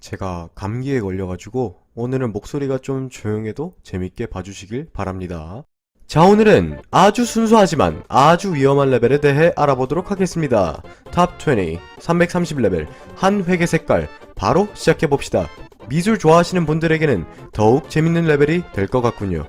제가 감기에 걸려가지고 오늘은 목소리가 좀 조용해도 재밌게 봐주시길 바랍니다. 자, 오늘은 아주 순수하지만 아주 위험한 레벨에 대해 알아보도록 하겠습니다. 탑 20, 330레벨, 한 회계 색깔, 바로 시작해봅시다. 미술 좋아하시는 분들에게는 더욱 재밌는 레벨이 될 것 같군요.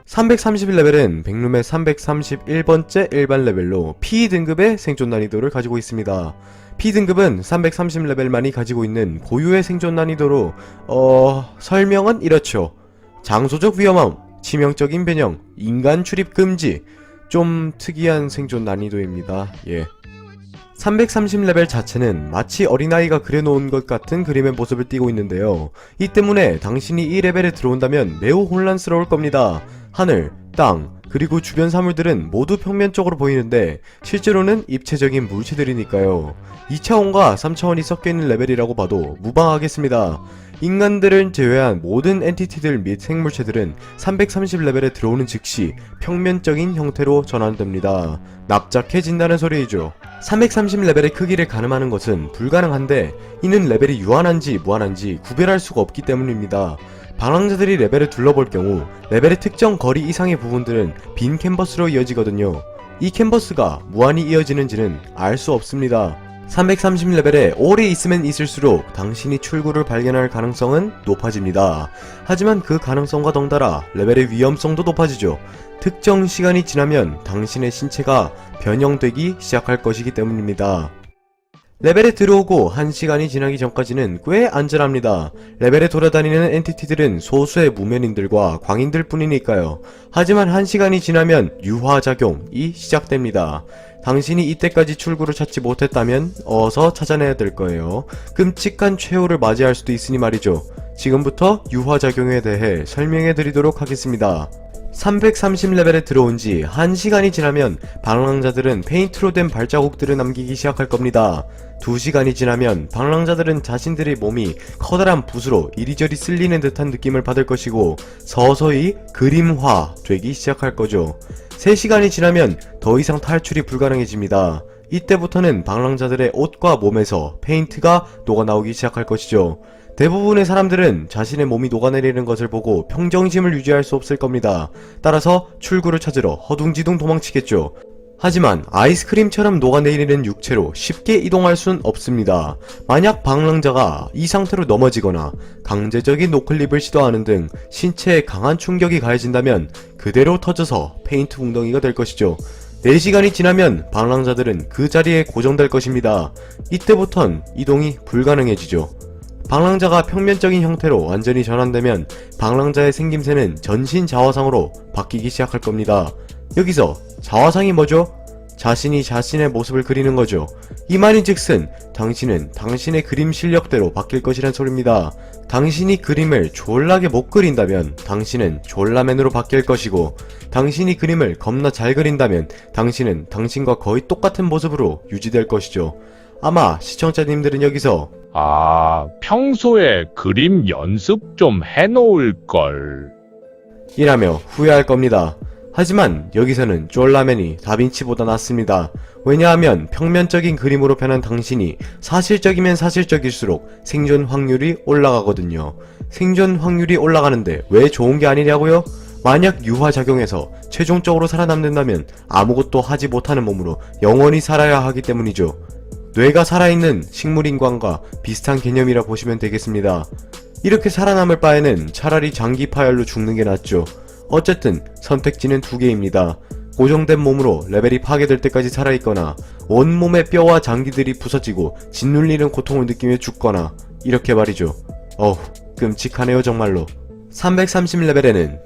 331레벨은 백룸의 331번째 일반 레벨로 P등급의 생존 난이도를 가지고 있습니다. P등급은 330레벨만이 가지고 있는 고유의 생존 난이도로 설명은 이렇죠. 장소적 위험함, 치명적인 변형, 인간 출입 금지. 좀 특이한 생존 난이도입니다. 330레벨 자체는 마치 어린아이가 그려놓은 것 같은 그림의 모습을 띠고 있는데요. 이 때문에 당신이 이 레벨에 들어온다면 매우 혼란스러울 겁니다. 하늘, 땅, 그리고 주변 사물들은 모두 평면적으로 보이는데 실제로는 입체적인 물체들이니까요. 2차원과 3차원이 섞여있는 레벨이라고 봐도 무방하겠습니다. 인간들을 제외한 모든 엔티티들 및 생물체들은 330레벨에 들어오는 즉시 평면적인 형태로 전환됩니다. 납작해진다는 소리이죠. 330레벨의 크기를 가늠하는 것은 불가능한데 이는 레벨이 유한한지 무한한지 구별할 수가 없기 때문입니다. 방랑자들이 레벨을 둘러볼 경우 레벨의 특정 거리 이상의 부분들은 빈 캔버스로 이어지거든요. 이 캔버스가 무한히 이어지는지는 알 수 없습니다. 330레벨에 오래 있으면 있을수록 당신이 출구를 발견할 가능성은 높아집니다. 하지만 그 가능성과 덩달아 레벨의 위험성도 높아지죠. 특정 시간이 지나면 당신의 신체가 변형되기 시작할 것이기 때문입니다. 레벨에 들어오고 1시간이 지나기 전까지는 꽤 안전합니다. 레벨에 돌아다니는 엔티티들은 소수의 무면인들과 광인들 뿐이니까요. 하지만 1시간이 지나면 유화작용이 시작됩니다. 당신이 이때까지 출구를 찾지 못했다면 어서 찾아내야 될 거예요. 끔찍한 최후를 맞이할 수도 있으니 말이죠. 지금부터 유화작용에 대해 설명해 드리도록 하겠습니다. 330레벨에 들어온 지 1시간이 지나면 방랑자들은 페인트로 된 발자국들을 남기기 시작할 겁니다. 2시간이 지나면 방랑자들은 자신들의 몸이 커다란 붓으로 이리저리 쓸리는 듯한 느낌을 받을 것이고 서서히 그림화 되기 시작할 거죠. 3시간이 지나면 더 이상 탈출이 불가능해집니다. 이때부터는 방랑자들의 옷과 몸에서 페인트가 녹아나오기 시작할 것이죠. 대부분의 사람들은 자신의 몸이 녹아내리는 것을 보고 평정심을 유지할 수 없을 겁니다. 따라서 출구를 찾으러 허둥지둥 도망치겠죠. 하지만 아이스크림처럼 녹아내리는 육체로 쉽게 이동할 순 없습니다. 만약 방랑자가 이 상태로 넘어지거나 강제적인 노클립을 시도하는 등 신체에 강한 충격이 가해진다면 그대로 터져서 페인트 웅덩이가 될 것이죠. 4시간이 지나면 방랑자들은 그 자리에 고정될 것입니다. 이때부턴 이동이 불가능해지죠. 방랑자가 평면적인 형태로 완전히 전환되면 방랑자의 생김새는 전신 자화상으로 바뀌기 시작할 겁니다. 여기서 자화상이 뭐죠? 자신이 자신의 모습을 그리는 거죠. 이 말인즉슨 당신은 당신의 그림 실력대로 바뀔 것이란 소리입니다. 당신이 그림을 졸라게 못 그린다면 당신은 졸라맨으로 바뀔 것이고 당신이 그림을 겁나 잘 그린다면 당신은 당신과 거의 똑같은 모습으로 유지될 것이죠. 아마 시청자님들은 여기서 평소에 그림 연습 좀 해놓을걸 이라며 후회할 겁니다. 하지만 여기서는 쫄라맨이 다빈치보다 낫습니다. 왜냐하면 평면적인 그림으로 변한 당신이 사실적이면 사실적일수록 생존 확률이 올라가거든요. 생존 확률이 올라가는데 왜 좋은 게 아니냐고요? 만약 유화작용에서 최종적으로 살아남는다면 아무것도 하지 못하는 몸으로 영원히 살아야 하기 때문이죠. 뇌가 살아있는 식물인간과 비슷한 개념이라 보시면 되겠습니다. 이렇게 살아남을 바에는 차라리 장기 파열로 죽는 게 낫죠. 어쨌든 선택지는 2개입니다. 고정된 몸으로 레벨이 파괴될 때까지 살아있거나 온몸의 뼈와 장기들이 부서지고 짓눌리는 고통을 느끼며 죽거나 이렇게 말이죠. 끔찍하네요 정말로. 330레벨에는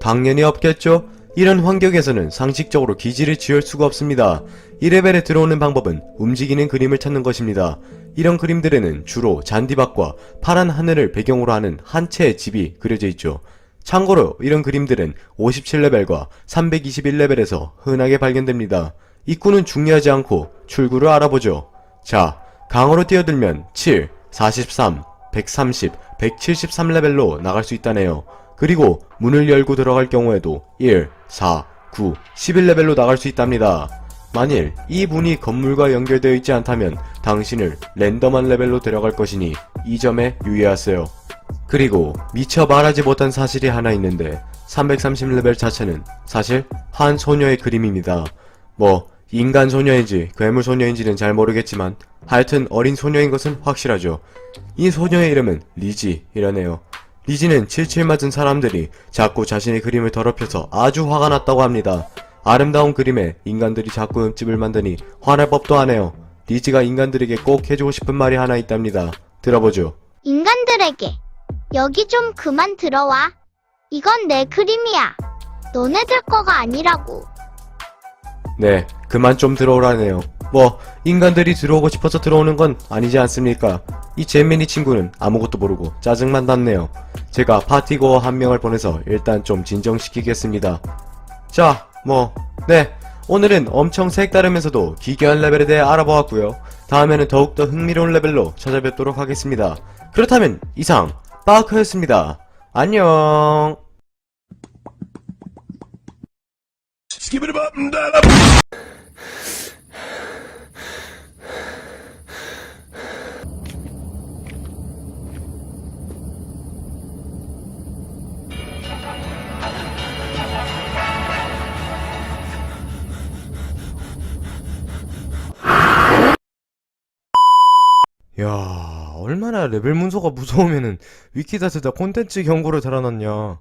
당연히 없겠죠? 이런 환경에서는 상식적으로 기지를 지을 수가 없습니다. 이 레벨에 들어오는 방법은 움직이는 그림을 찾는 것입니다. 이런 그림들에는 주로 잔디밭과 파란 하늘을 배경으로 하는 한 채의 집이 그려져 있죠. 참고로 이런 그림들은 57레벨과 321레벨에서 흔하게 발견됩니다. 입구는 중요하지 않고 출구를 알아보죠. 자, 강으로 뛰어들면 7, 43, 130, 173레벨로 나갈 수 있다네요. 그리고 문을 열고 들어갈 경우에도 1, 4, 9, 11레벨로 나갈 수 있답니다. 만일 이 문이 건물과 연결되어 있지 않다면 당신을 랜덤한 레벨로 데려갈 것이니 이 점에 유의하세요. 그리고 미처 말하지 못한 사실이 하나 있는데 330레벨 자체는 사실 한 소녀의 그림입니다. 뭐 인간 소녀인지 괴물 소녀인지는 잘 모르겠지만 하여튼 어린 소녀인 것은 확실하죠. 이 소녀의 이름은 리지이라네요. 리지는 칠칠 맞은 사람들이 자꾸 자신의 그림을 더럽혀서 아주 화가 났다고 합니다. 아름다운 그림에 인간들이 자꾸 흠집을 만드니 화날 법도 하네요. 리지가 인간들에게 꼭 해주고 싶은 말이 하나 있답니다. 들어보죠. 인간들에게 여기 좀 그만 들어와. 이건 내 그림이야. 너네들 거가 아니라고. 네, 그만 좀 들어오라네요. 뭐 인간들이 들어오고 싶어서 들어오는 건 아니지 않습니까? 이 잼민이 친구는 아무것도 모르고 짜증만 났네요. 제가 파티고어 한 명을 보내서 일단 좀 진정시키겠습니다. 자, 네, 오늘은 엄청 색다르면서도 기괴한 레벨에 대해 알아보았고요. 다음에는 더욱더 흥미로운 레벨로 찾아뵙도록 하겠습니다. 그렇다면 이상 빠크였습니다. 안녕. 야, 얼마나 레벨 문서가 무서우면은 위키다스다 콘텐츠 경고를 달아놨냐.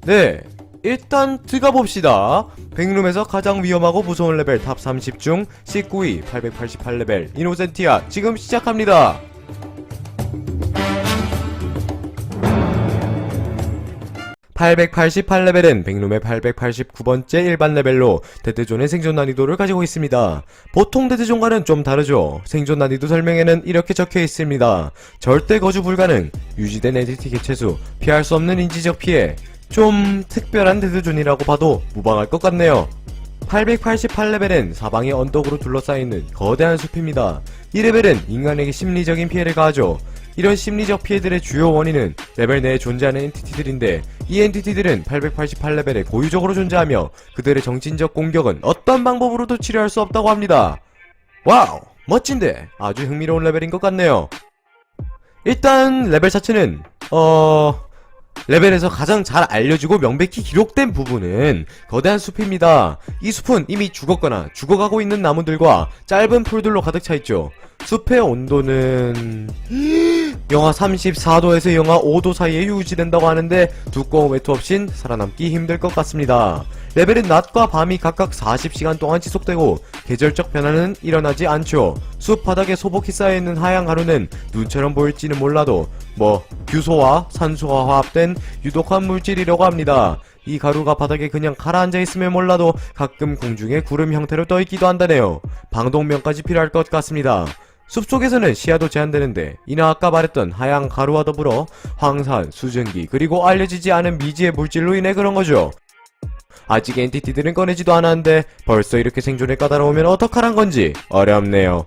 네, 일단 들어가봅시다. 백룸에서 가장 위험하고 무서운 레벨 탑 30 중 19위 888레벨 이노센티아 지금 시작합니다. (888레벨은) 백룸의 889번째 일반 레벨로 데드존의 생존 난이도를 가지고 있습니다. 보통 데드존과는 좀 다르죠. 생존 난이도 설명에는 이렇게 적혀 있습니다. 절대 거주 불가능, 유지된 엔티티 개체수, 피할 수 없는 인지적 피해. 좀 특별한 데드존이라고 봐도 무방할 것 같네요. 888레벨은 사방이 언덕으로 둘러싸여있는 거대한 숲입니다. 이 레벨은 인간에게 심리적인 피해를 가하죠. 이런 심리적 피해들의 주요 원인은 레벨 내에 존재하는 엔티티들인데, 이 엔티티들은 888레벨에 고유적으로 존재하며 그들의 정신적 공격은 어떤 방법으로도 치료할 수 없다고 합니다. 와우, 멋진데 아주 흥미로운 레벨인 것 같네요. 일단 레벨 자체는 레벨에서 가장 잘 알려지고 명백히 기록된 부분은 거대한 숲입니다. 이 숲은 이미 죽었거나 죽어가고 있는 나무들과 짧은 풀들로 가득 차있죠. 숲의 온도는 영하 34도에서 영하 5도 사이에 유지된다고 하는데 두꺼운 외투 없인 살아남기 힘들 것 같습니다. 레벨은 낮과 밤이 각각 40시간 동안 지속되고 계절적 변화는 일어나지 않죠. 숲 바닥에 소복히 쌓여있는 하얀 가루는 눈처럼 보일지는 몰라도 규소와 산소가 화합된 유독한 물질이라고 합니다. 이 가루가 바닥에 그냥 가라앉아 있으면 몰라도 가끔 공중에 구름 형태로 떠있기도 한다네요. 방독면까지 필요할 것 같습니다. 숲속에서는 시야도 제한되는데 이나 아까 말했던 하얀 가루와 더불어 황산, 수증기, 그리고 알려지지 않은 미지의 물질로 인해 그런 거죠. 아직 엔티티들은 꺼내지도 않았는데 벌써 이렇게 생존에 까다로우면 어떡하란 건지 어렵네요.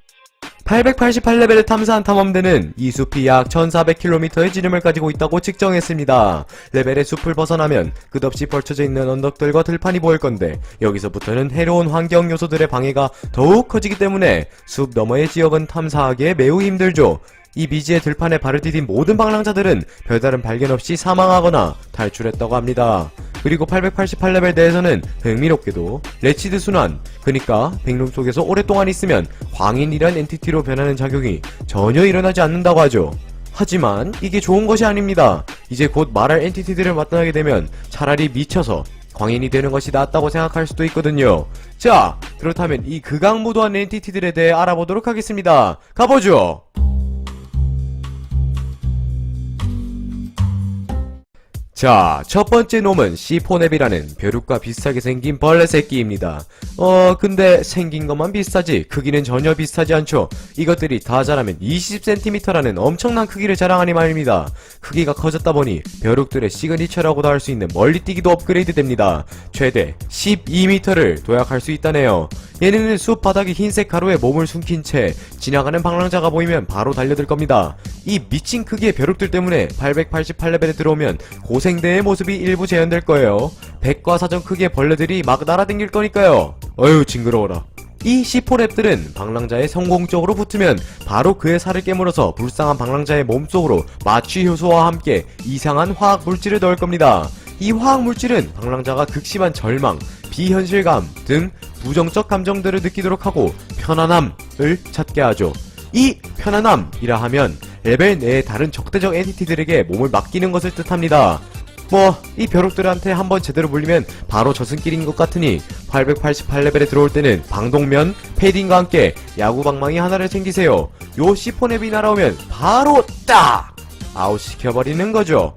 888레벨을 탐사한 탐험대는 이 숲이 약 1400km의 지름을 가지고 있다고 측정했습니다. 레벨의 숲을 벗어나면 끝없이 펼쳐져 있는 언덕들과 들판이 보일 건데 여기서부터는 해로운 환경 요소들의 방해가 더욱 커지기 때문에 숲 너머의 지역은 탐사하기에 매우 힘들죠. 이 미지의 들판에 발을 디딘 모든 방랑자들은 별다른 발견 없이 사망하거나 탈출했다고 합니다. 그리고 888레벨 내에서는 흥미롭게도 레치드 순환, 그니까 백룸 속에서 오랫동안 있으면 광인이란 엔티티로 변하는 작용이 전혀 일어나지 않는다고 하죠. 하지만 이게 좋은 것이 아닙니다. 이제 곧 말할 엔티티들을 만나게 되면 차라리 미쳐서 광인이 되는 것이 낫다고 생각할 수도 있거든요. 자, 그렇다면 이 극악무도한 엔티티들에 대해 알아보도록 하겠습니다. 가보죠! 자, 첫 번째 놈은 시포넵이라는 벼룩과 비슷하게 생긴 벌레 새끼입니다. 근데 생긴 것만 비슷하지 크기는 전혀 비슷하지 않죠. 이것들이 다 자라면 20cm라는 엄청난 크기를 자랑하니 말입니다. 크기가 커졌다 보니 벼룩들의 시그니처라고도 할 수 있는 멀리뛰기도 업그레이드 됩니다. 최대 12m를 도약할 수 있다네요. 얘네는 숲 바닥에 흰색 가루에 몸을 숨긴 채 지나가는 방랑자가 보이면 바로 달려들 겁니다. 이 미친 크기의 벼룩들 때문에 888레벨에 들어오면 고생대의 모습이 일부 재현될 거예요. 백과사전 크기의 벌레들이 막 날아댕길 거니까요. 어휴 징그러워라. 이 C4랩들은 방랑자에 성공적으로 붙으면 바로 그의 살을 깨물어서 불쌍한 방랑자의 몸속으로 마취 효소와 함께 이상한 화학 물질을 넣을 겁니다. 이 화학 물질은 방랑자가 극심한 절망, 비현실감 등 부정적 감정들을 느끼도록 하고 편안함을 찾게 하죠. 이 편안함이라 하면 레벨 내의 다른 적대적 엔티티들에게 몸을 맡기는 것을 뜻합니다. 이 벼룩들한테 한번 제대로 물리면 바로 저승길인 것 같으니 888레벨에 들어올 때는 방독면, 패딩과 함께 야구방망이 하나를 챙기세요. 요 C4랩이 날아오면 바로 딱! 아웃시켜버리는 거죠.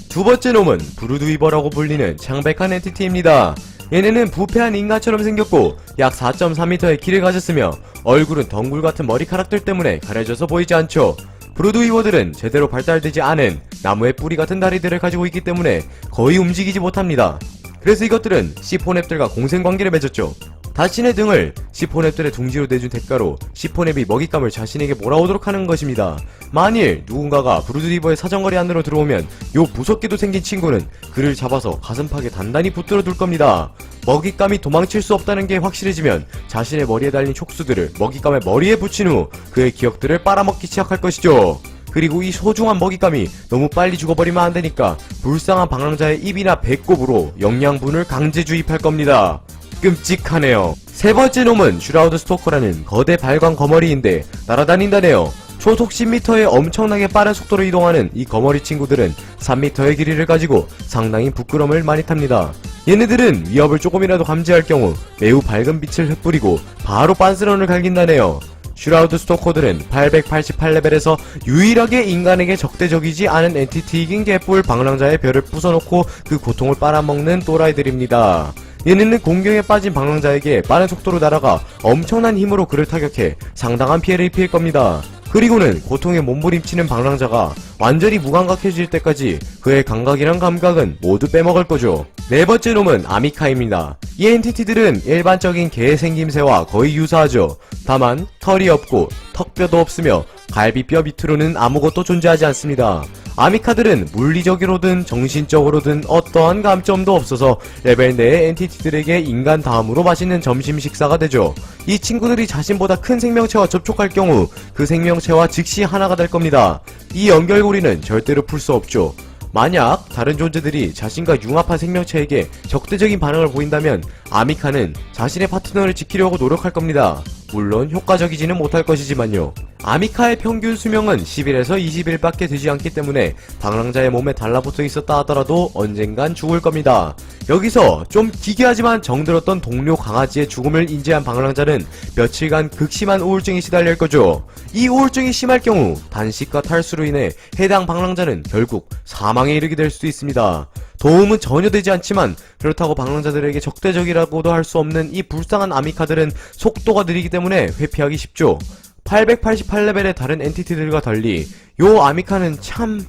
두 번째 놈은 브루드위버라고 불리는 창백한 엔티티입니다. 얘네는 부패한 인간처럼 생겼고 약 4.3m의 키를 가졌으며 얼굴은 덩굴 같은 머리카락들 때문에 가려져서 보이지 않죠. 브루드위버들은 제대로 발달되지 않은 나무의 뿌리 같은 다리들을 가지고 있기 때문에 거의 움직이지 못합니다. 그래서 이것들은 C4랩들과 공생관계를 맺었죠. 자신의 등을 C4랩들의 둥지로 내준 대가로 C4랩이 먹잇감을 자신에게 몰아오도록 하는 것입니다. 만일 누군가가 브루드위버의 사정거리 안으로 들어오면 요 무섭게도 생긴 친구는 그를 잡아서 가슴팍에 단단히 붙들어 둘 겁니다. 먹잇감이 도망칠 수 없다는 게 확실해지면 자신의 머리에 달린 촉수들을 먹잇감의 머리에 붙인 후 그의 기억들을 빨아먹기 시작할 것이죠. 그리고 이 소중한 먹잇감이 너무 빨리 죽어버리면 안되니까 불쌍한 방랑자의 입이나 배꼽으로 영양분을 강제 주입할 겁니다. 끔찍하네요. 세 번째 놈은 슈라우드 스토커라는 거대 발광 거머리인데 날아다닌다네요. 초속 10m의 엄청나게 빠른 속도로 이동하는 이 거머리 친구들은 3m의 길이를 가지고 상당히 부끄럼을 많이 탑니다. 얘네들은 위협을 조금이라도 감지할 경우 매우 밝은 빛을 흩뿌리고 바로 빤스런을 갈긴다네요. 슈라우드 스토커들은 888레벨에서 유일하게 인간에게 적대적이지 않은 엔티티이긴 개뿔 방랑자의 별을 부숴놓고 그 고통을 빨아먹는 또라이들입니다. 얘네는 공경에 빠진 방랑자에게 빠른 속도로 날아가 엄청난 힘으로 그를 타격해 상당한 피해를 입힐 겁니다. 그리고는 고통에 몸부림치는 방랑자가 완전히 무감각해질 때까지 그의 감각이란 감각은 모두 빼먹을 거죠. 네 번째 놈은 아미카입니다. 이 엔티티들은 일반적인 개의 생김새와 거의 유사하죠. 다만 털이 없고 턱뼈도 없으며 갈비뼈 밑으로는 아무것도 존재하지 않습니다. 아미카들은 물리적으로든 정신적으로든 어떠한 감점도 없어서 레벨 내의 엔티티들에게 인간 다음으로 맛있는 점심 식사가 되죠. 이 친구들이 자신보다 큰 생명체와 접촉할 경우 그 생명체와 즉시 하나가 될 겁니다. 이 연결고리는 절대로 풀 수 없죠. 만약 다른 존재들이 자신과 융합한 생명체에게 적대적인 반응을 보인다면 아미카는 자신의 파트너를 지키려고 노력할 겁니다. 물론 효과적이지는 못할 것이지만요. 아미카의 평균 수명은 10일에서 20일밖에 되지 않기 때문에 방랑자의 몸에 달라붙어 있었다 하더라도 언젠간 죽을 겁니다. 여기서 좀 기괴하지만 정들었던 동료 강아지의 죽음을 인지한 방랑자는 며칠간 극심한 우울증에 시달릴 거죠. 이 우울증이 심할 경우 단식과 탈수로 인해 해당 방랑자는 결국 사망에 이르게 될 수도 있습니다. 도움은 전혀 되지 않지만 그렇다고 방랑자들에게 적대적이라고도 할 수 없는 이 불쌍한 아미카들은 속도가 느리기 때문에 회피하기 쉽죠. 888레벨의 다른 엔티티들과 달리 요 아미카는 참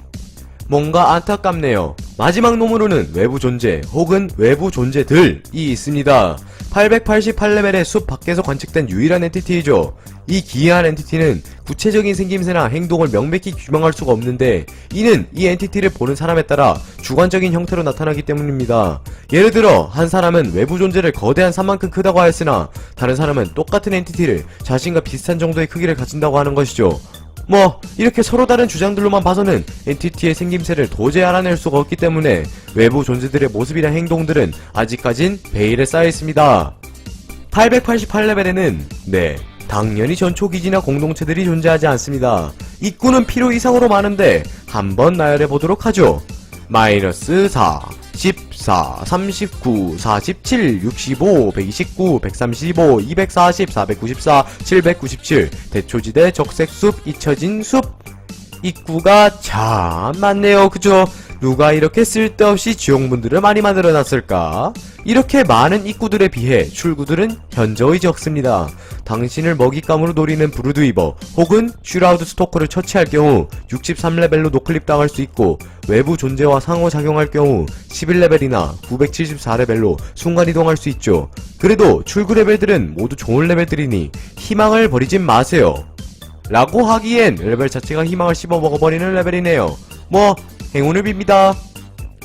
뭔가 안타깝네요. 마지막 놈으로는 외부 존재 혹은 외부 존재들이 있습니다. 888레벨의 숲 밖에서 관측된 유일한 엔티티이죠. 이 기이한 엔티티는 구체적인 생김새나 행동을 명백히 규명할 수가 없는데 이는 이 엔티티를 보는 사람에 따라 주관적인 형태로 나타나기 때문입니다. 예를 들어 한 사람은 외부 존재를 거대한 산만큼 크다고 하였으나 다른 사람은 똑같은 엔티티를 자신과 비슷한 정도의 크기를 가진다고 하는 것이죠. 이렇게 서로 다른 주장들로만 봐서는 엔티티의 생김새를 도저히 알아낼 수가 없기 때문에 외부 존재들의 모습이나 행동들은 아직까진 베일에 쌓여있습니다. 888레벨에는 당연히 전초기지나 공동체들이 존재하지 않습니다. 입구는 필요 이상으로 많은데 한번 나열해보도록 하죠. -4, 14, 39, 47, 65, 129, 135, 240, 494, 797 대초지대 적색숲, 잊혀진 숲. 입구가 참 많네요. 그죠? 누가 이렇게 쓸데없이 지옥문들을 많이 만들어놨을까? 이렇게 많은 입구들에 비해 출구들은 현저히 적습니다. 당신을 먹잇감으로 노리는 브루드위버 혹은 슈라우드 스토커를 처치할 경우 63레벨로 노클립 당할 수 있고 외부 존재와 상호작용할 경우 11레벨이나 974레벨로 순간이동할 수 있죠. 그래도 출구 레벨들은 모두 좋은 레벨들이니 희망을 버리진 마세요. 라고 하기엔 레벨 자체가 희망을 씹어먹어버리는 레벨이네요. 행운을 빕니다.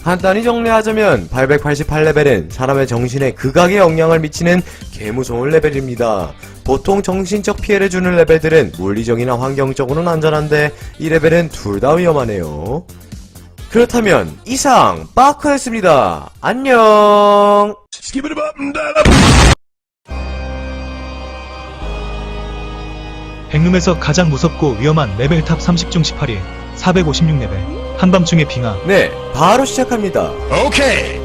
간단히 정리하자면 888레벨은 사람의 정신에 극악의 영향을 미치는 개무서운 레벨입니다. 보통 정신적 피해를 주는 레벨들은 물리적이나 환경적으로는 안전한데 이 레벨은 둘 다 위험하네요. 그렇다면 이상 빠커였습니다. 안녕. 백룸에서 가장 무섭고 위험한 레벨 탑 30 중 18위 456레벨 한밤중의 빙하. 네, 바로 시작합니다. Okay.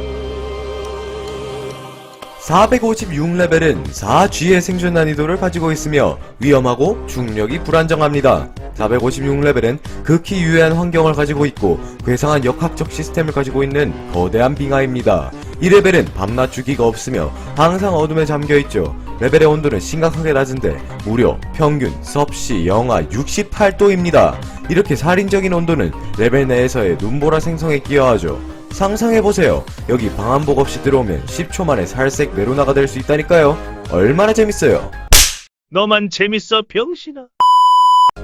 456레벨은 4G의 생존 난이도를 가지고 있으며 위험하고 중력이 불안정합니다. 456레벨은 극히 유해한 환경을 가지고 있고 괴상한 역학적 시스템을 가지고 있는 거대한 빙하입니다. 이 레벨은 밤낮 주기가 없으며 항상 어둠에 잠겨있죠. 레벨의 온도는 심각하게 낮은데 무려 평균 섭씨 영하 68도입니다. 이렇게 살인적인 온도는 레벨 내에서의 눈보라 생성에 기여하죠. 상상해보세요. 여기 방한복 없이 들어오면 10초 만에 살색 메로나가 될 수 있다니까요. 얼마나 재밌어요. 너만 재밌어, 병신아.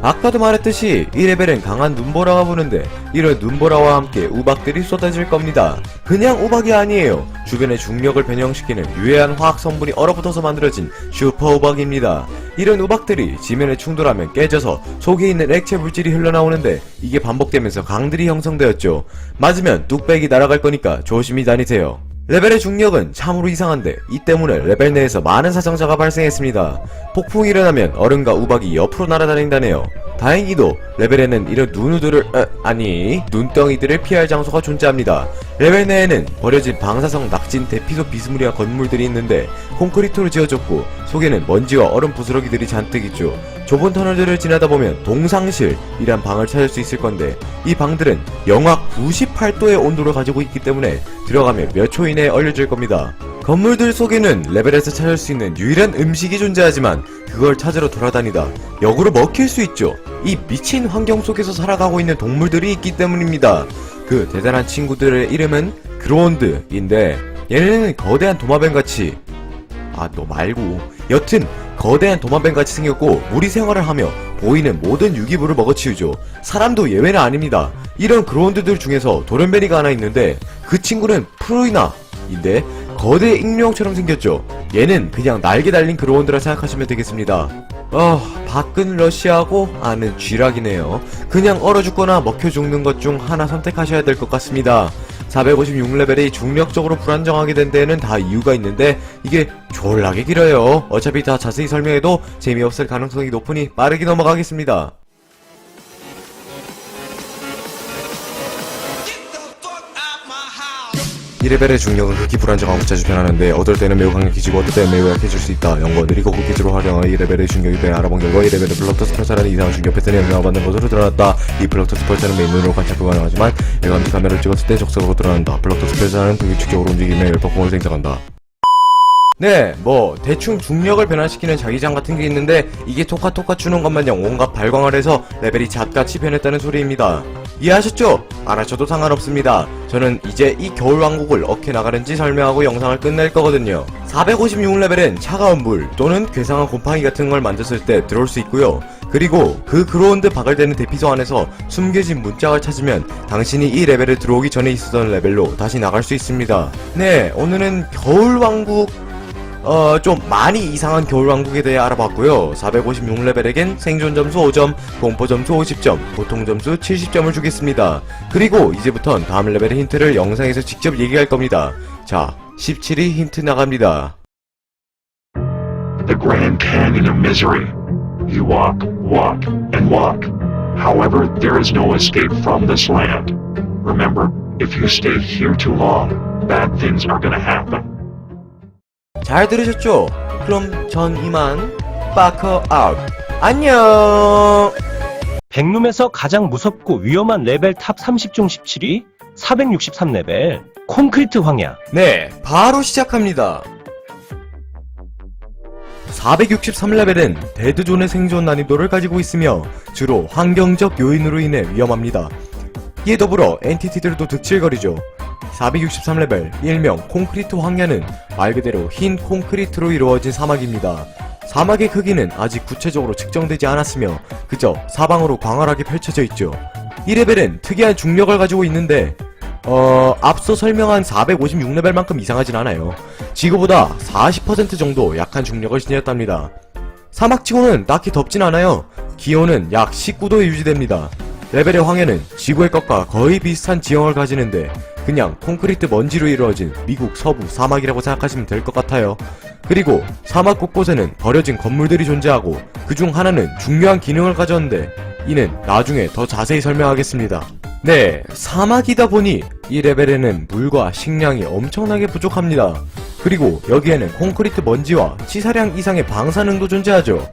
아까도 말했듯이 이 레벨은 강한 눈보라가 부는데 이런 눈보라와 함께 우박들이 쏟아질 겁니다. 그냥 우박이 아니에요. 주변의 중력을 변형시키는 유해한 화학 성분이 얼어붙어서 만들어진 슈퍼 우박입니다. 이런 우박들이 지면에 충돌하면 깨져서 속에 있는 액체 물질이 흘러나오는데 이게 반복되면서 강들이 형성되었죠. 맞으면 뚝배기 날아갈 거니까 조심히 다니세요. 레벨의 중력은 참으로 이상한데 이 때문에 레벨 내에서 많은 사상자가 발생했습니다. 폭풍이 일어나면 얼음과 우박이 옆으로 날아다닌다네요. 다행히도 레벨에는 이런 눈덩이들을 피할 장소가 존재합니다. 레벨 내에는 버려진 방사성 낙진 대피소 비스무리한 건물들이 있는데 콘크리트로 지어졌고 속에는 먼지와 얼음 부스러기들이 잔뜩 있죠. 좁은 터널들을 지나다 보면 동상실이란 방을 찾을 수 있을 건데 이 방들은 영하 98도의 온도를 가지고 있기 때문에 들어가면 몇 초 이내에 얼려질 겁니다. 건물들 속에는 레벨에서 찾을 수 있는 유일한 음식이 존재하지만 그걸 찾으러 돌아다니다 역으로 먹힐 수 있죠. 이 미친 환경 속에서 살아가고 있는 동물들이 있기 때문입니다. 그 대단한 친구들의 이름은 그로운드인데 얘네는 거대한 도마뱀같이 너 말고 여튼 거대한 도마뱀같이 생겼고 무리 생활을 하며 보이는 모든 유기물을 먹어치우죠. 사람도 예외는 아닙니다. 이런 그로운드들 중에서 도련변이가 하나 있는데 그 친구는 프루이나인데 거대 익룡처럼 생겼죠. 얘는 그냥 날개 달린 그로운드라 생각하시면 되겠습니다. 밖은 러시아고 안은 쥐락이네요. 그냥 얼어 죽거나 먹혀 죽는 것 중 하나 선택하셔야 될 것 같습니다. 456레벨이 중력적으로 불안정하게 된 데에는 다 이유가 있는데 이게 졸라게 길어요. 어차피 다 자세히 설명해도 재미없을 가능성이 높으니 빠르게 넘어가겠습니다. 이 레벨의 중력은 극히 불안정하고 자주 변하는데 어떨 때는 매우 강력해지고 어떨 때는 매우 약해질 수 있다. 연구원 느리고 극기지로 활용하여 이 레벨의 중력에 대해 알아본 결과 이 레벨은 블럭터스 펄사라는 이상한 중력 패턴에 영향을 받는 것으로 드러났다. 이 블럭터스 펄사는 메인 눈으로 관찰 불가능하지만 일감지 카메라를 찍었을 때 적석으로 드러난다. 블럭터스 펄사는 불규칙적으로 움직이며 열폭풍을 생성한다. 네, 대충 중력을 변화시키는 자기장 같은 게 있는데 이게 토카토카 주는 것마냥 온갖 발광을 해서 레벨이 잣같이 변했다는 소리입니다. 이해하셨죠? 안 하셔도 상관없습니다. 저는 이제 이 겨울왕국을 어떻게 나가는지 설명하고 영상을 끝낼 거거든요. 456레벨은 차가운 물 또는 괴상한 곰팡이 같은 걸 만졌을 때 들어올 수 있고요. 그리고 그 그로운드 박을대는 대피소 안에서 숨겨진 문짝을 찾으면 당신이 이 레벨에 들어오기 전에 있었던 레벨로 다시 나갈 수 있습니다. 네, 오늘은 겨울왕국 좀 많이 이상한 겨울왕국에 대해 알아봤고요. 456레벨에겐 생존 점수 5점, 공포 점수 50점, 보통 점수 70점을 주겠습니다. 그리고 이제부턴 다음 레벨의 힌트를 영상에서 직접 얘기할 겁니다. 자, 17위 힌트 나갑니다. The Grand Canyon of Misery. You walk, walk, and walk. However, there is no escape from this land. Remember, if you stay here too long, bad things are gonna happen. 잘 들으셨죠? 그럼 전 이만 빠커 아웃. 안녕. 백룸에서 가장 무섭고 위험한 레벨 탑 30 중 17위 463레벨 콘크리트 황야. 네, 바로 시작합니다. 463레벨은 데드존의 생존 난이도를 가지고 있으며 주로 환경적 요인으로 인해 위험합니다. 이에 더불어 엔티티들도 득실거리죠. 463레벨 일명 콘크리트 황야는 말 그대로 흰 콘크리트로 이루어진 사막입니다. 사막의 크기는 아직 구체적으로 측정되지 않았으며 그저 사방으로 광활하게 펼쳐져 있죠. 이 레벨은 특이한 중력을 가지고 있는데 앞서 설명한 456레벨만큼 이상하진 않아요. 지구보다 40% 정도 약한 중력을 지녔답니다. 사막지구는 딱히 덥진 않아요. 기온은 약 19도에 유지됩니다. 레벨의 황해는 지구의 것과 거의 비슷한 지형을 가지는데 그냥 콘크리트 먼지로 이루어진 미국 서부 사막이라고 생각하시면 될 것 같아요. 그리고 사막 곳곳에는 버려진 건물들이 존재하고 그중 하나는 중요한 기능을 가졌는데 이는 나중에 더 자세히 설명하겠습니다. 네, 사막이다 보니 이 레벨에는 물과 식량이 엄청나게 부족합니다. 그리고 여기에는 콘크리트 먼지와 치사량 이상의 방사능도 존재하죠.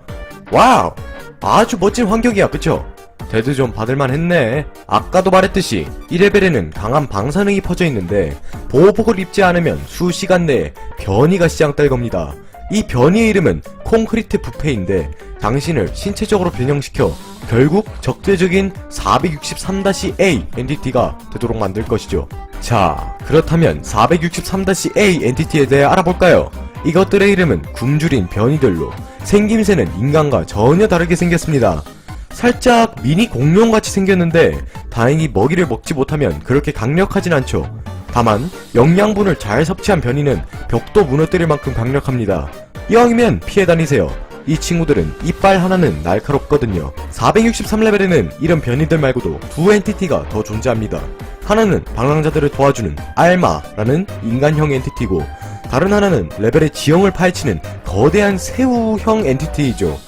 와우! 아주 멋진 환경이야, 그쵸? 대드 좀 받을만 했네. 아까도 말했듯이 이 레벨에는 강한 방사능이 퍼져 있는데 보호복을 입지 않으면 수시간 내에 변이가 시작될 겁니다. 이 변이의 이름은 콘크리트 부패인데 당신을 신체적으로 변형시켜 결국 적대적인 463-A 엔티티가 되도록 만들 것이죠. 자, 그렇다면 463-A 엔티티에 대해 알아볼까요? 이것들의 이름은 굶주린 변이들로 생김새는 인간과 전혀 다르게 생겼습니다. 살짝 미니 공룡같이 생겼는데 다행히 먹이를 먹지 못하면 그렇게 강력하진 않죠. 다만 영양분을 잘 섭취한 변이는 벽도 무너뜨릴 만큼 강력합니다. 이왕이면 피해 다니세요. 이 친구들은 이빨 하나는 날카롭거든요. 463레벨에는 이런 변이들 말고도 두 엔티티가 더 존재합니다. 하나는 방랑자들을 도와주는 알마라는 인간형 엔티티고 다른 하나는 레벨의 지형을 파헤치는 거대한 새우형 엔티티이죠.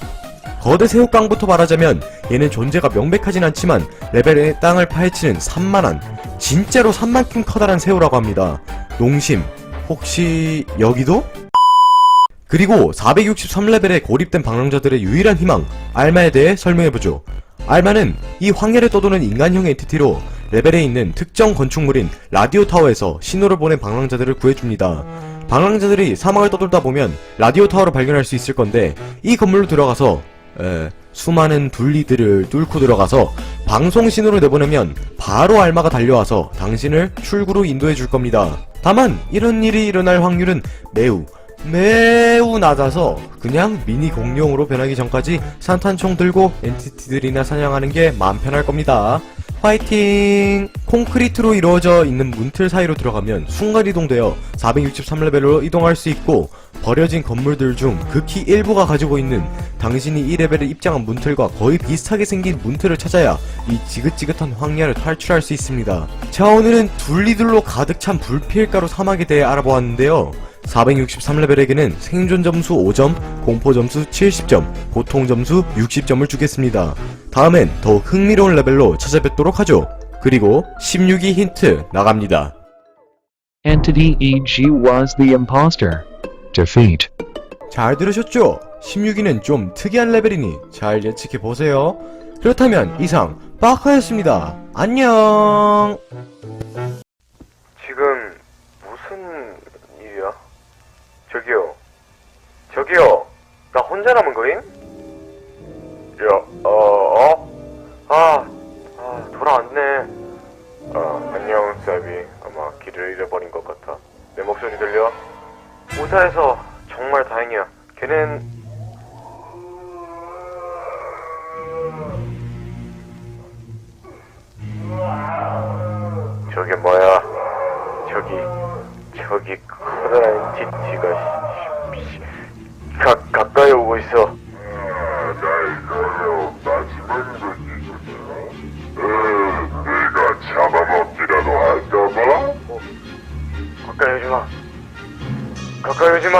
거대 새우깡부터 말하자면 얘는 존재가 명백하진 않지만 레벨의 땅을 파헤치는 산만한, 진짜로 산만큼 커다란 새우라고 합니다. 농심, 혹시 여기도? 그리고 463레벨에 고립된 방랑자들의 유일한 희망, 알마에 대해 설명해보죠. 알마는 이 황해를 떠도는 인간형 엔티티로 레벨에 있는 특정 건축물인 라디오 타워에서 신호를 보낸 방랑자들을 구해줍니다. 방랑자들이 사막을 떠돌다 보면 라디오 타워를 발견할 수 있을 건데 이 건물로 들어가서 수많은 둘리들을 뚫고 들어가서 방송 신호를 내보내면 바로 알마가 달려와서 당신을 출구로 인도해 줄 겁니다. 다만 이런 일이 일어날 확률은 매우 낮아서 그냥 미니 공룡으로 변하기 전까지 산탄총 들고 엔티티들이나 사냥하는 게 마음 편할 겁니다. 화이팅! 콘크리트로 이루어져 있는 문틀 사이로 들어가면 순간이동되어 463레벨로 이동할 수 있고 버려진 건물들 중 극히 일부가 가지고 있는 당신이 이 레벨에 입장한 문틀과 거의 비슷하게 생긴 문틀을 찾아야 이 지긋지긋한 황야를 탈출할 수 있습니다. 자, 오늘은 둘리들로 가득 찬 불필가루 사막에 대해 알아보았는데요. 463레벨에게는 생존 점수 5점, 공포 점수 70점, 고통 점수 60점을 주겠습니다. 다음엔 더 흥미로운 레벨로 찾아뵙도록 하죠. 그리고 16위 힌트 나갑니다. Entity E.G. was the imposter. Defeat. 잘 들으셨죠? 16위는 좀 특이한 레벨이니 잘 예측해보세요. 그렇다면 이상 빠카였습니다. 안녕. 지금 무슨 일이야? 저기요, 나 혼자 남은 거임? 돌아왔네. 안녕, 사비. 아마 길을 잃어버린 것 같아. 내 목소리 들려? 무사해서 정말 다행이야. 걔는 저게 뭐야? 저기 커다란 엔티티가 가까이 오고 있어. 날 이걸로 마지막인 내가 잡아먹기라도 할까봐? 가까이 오지 마.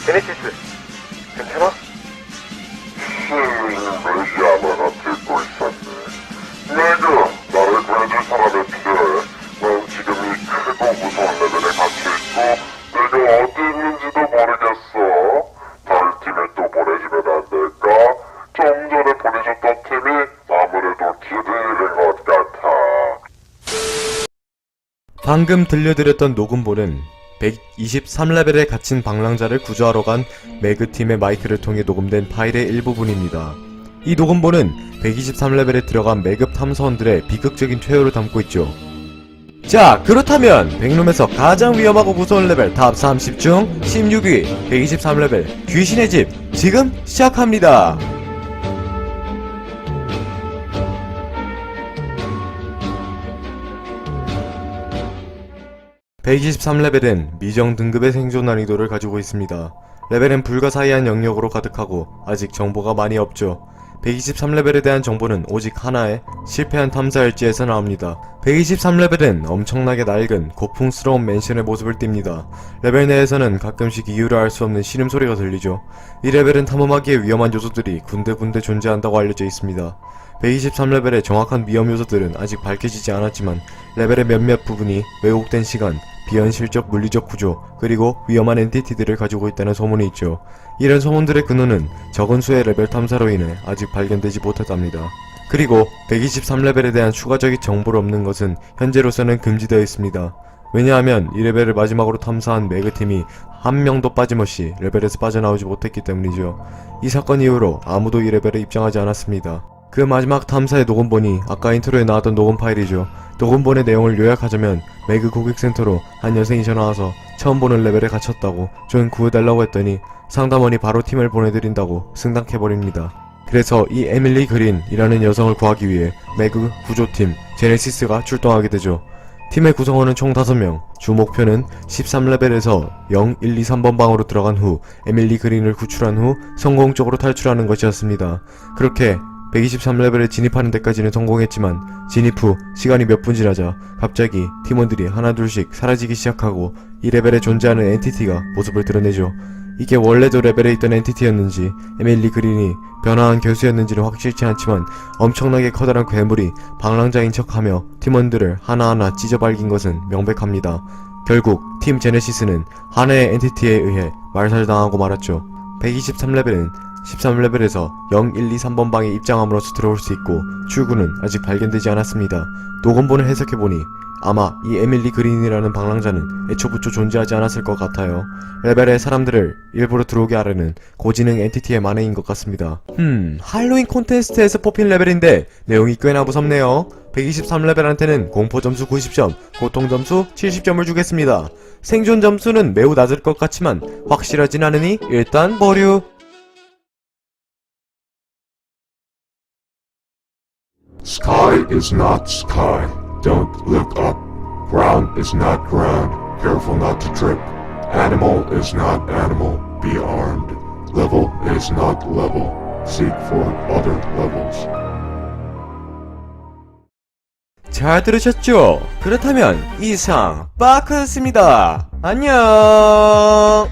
제네시스, 괜찮아? 메시아만 듣고 있었네. 내가 나를 구해줄 사람이 필요해. 넌 지금 이 크고 무서운 레벨에 갇혀있고 내가 어디 있는지도 모르겠어. 다른 팀에 또 보내주면 안 될까? 좀 전에 보내줬던 팀이 아무래도 기대되는 것 같아. 방금 들려드렸던 녹음본은 123레벨에 갇힌 방랑자를 구조하러 간 매그팀의 마이크를 통해 녹음된 파일의 일부분입니다. 이 녹음본은 123레벨에 들어간 매급 탐사원들의 비극적인 퇴호를 담고 있죠. 자, 그렇다면 백룸에서 가장 위험하고 무서운 레벨 탑 30 중 16위 123레벨 귀신의 집 지금 시작합니다. 123레벨은 미정 등급의 생존 난이도를 가지고 있습니다. 레벨은 불가사의한 영역으로 가득하고 아직 정보가 많이 없죠. 123레벨에 대한 정보는 오직 하나의 실패한 탐사일지에서 나옵니다. 123레벨은 엄청나게 낡은 고풍스러운 맨션의 모습을 띱니다. 레벨 내에서는 가끔씩 이유를 알 수 없는 신음소리가 들리죠. 이 레벨은 탐험하기에 위험한 요소들이 군데군데 존재한다고 알려져 있습니다. 123레벨의 정확한 위험 요소들은 아직 밝혀지지 않았지만 레벨의 몇몇 부분이 왜곡된 시간, 비현실적 물리적 구조, 그리고 위험한 엔티티들을 가지고 있다는 소문이 있죠. 이런 소문들의 근원은 적은 수의 레벨 탐사로 인해 아직 발견되지 못했답니다. 그리고 123레벨에 대한 추가적인 정보를 없는 것은 현재로서는 금지되어 있습니다. 왜냐하면 이 레벨을 마지막으로 탐사한 매그팀이 한 명도 빠짐없이 레벨에서 빠져나오지 못했기 때문이죠. 이 사건 이후로 아무도 이 레벨에 입장하지 않았습니다. 그 마지막 탐사의 녹음본이 아까 인트로에 나왔던 녹음 파일이죠. 녹음본의 내용을 요약하자면 매그 고객센터로 한 여성이 전화와서 처음 보는 레벨에 갇혔다고 좀 구해달라고 했더니 상담원이 바로 팀을 보내드린다고 승낙해버립니다. 그래서 이 에밀리 그린이라는 여성을 구하기 위해 매그 구조팀 제네시스가 출동하게 되죠. 팀의 구성원은 총 5명, 주 목표는 13레벨에서 0, 1, 2, 3번 방으로 들어간 후 에밀리 그린을 구출한 후 성공적으로 탈출하는 것이었습니다. 그렇게 123레벨에 진입하는 데까지는 성공했지만 진입 후 시간이 몇 분 지나자 갑자기 팀원들이 하나둘씩 사라지기 시작하고 이 레벨에 존재하는 엔티티가 모습을 드러내죠. 이게 원래도 레벨에 있던 엔티티였는지 에밀리 그린이 변화한 결수였는지는 확실치 않지만 엄청나게 커다란 괴물이 방랑자인 척하며 팀원들을 하나하나 찢어발긴 것은 명백합니다. 결국 팀 제네시스는 하나의 엔티티에 의해 말살당하고 말았죠. 123레벨은 13레벨에서 0, 1, 2, 3번 방에 입장함으로써 들어올 수 있고 출구는 아직 발견되지 않았습니다. 녹음본을 해석해보니 아마 이 에밀리 그린이라는 방랑자는 애초부터 존재하지 않았을 것 같아요. 레벨에 사람들을 일부러 들어오게 하려는 고지능 엔티티의 만행인 것 같습니다. 할로윈 콘테스트에서 뽑힌 레벨인데 내용이 꽤나 무섭네요. 123레벨한테는 공포 점수 90점, 고통 점수 70점을 주겠습니다. 생존 점수는 매우 낮을 것 같지만 확실하진 않으니 일단 보류. Sky is not sky. Don't look up. Ground is not ground. Careful not to trip. Animal is not animal. Be armed. Level is not level. Seek for other levels. 잘 들으셨죠? 그렇다면 이상 빠크였습니다. 안녕.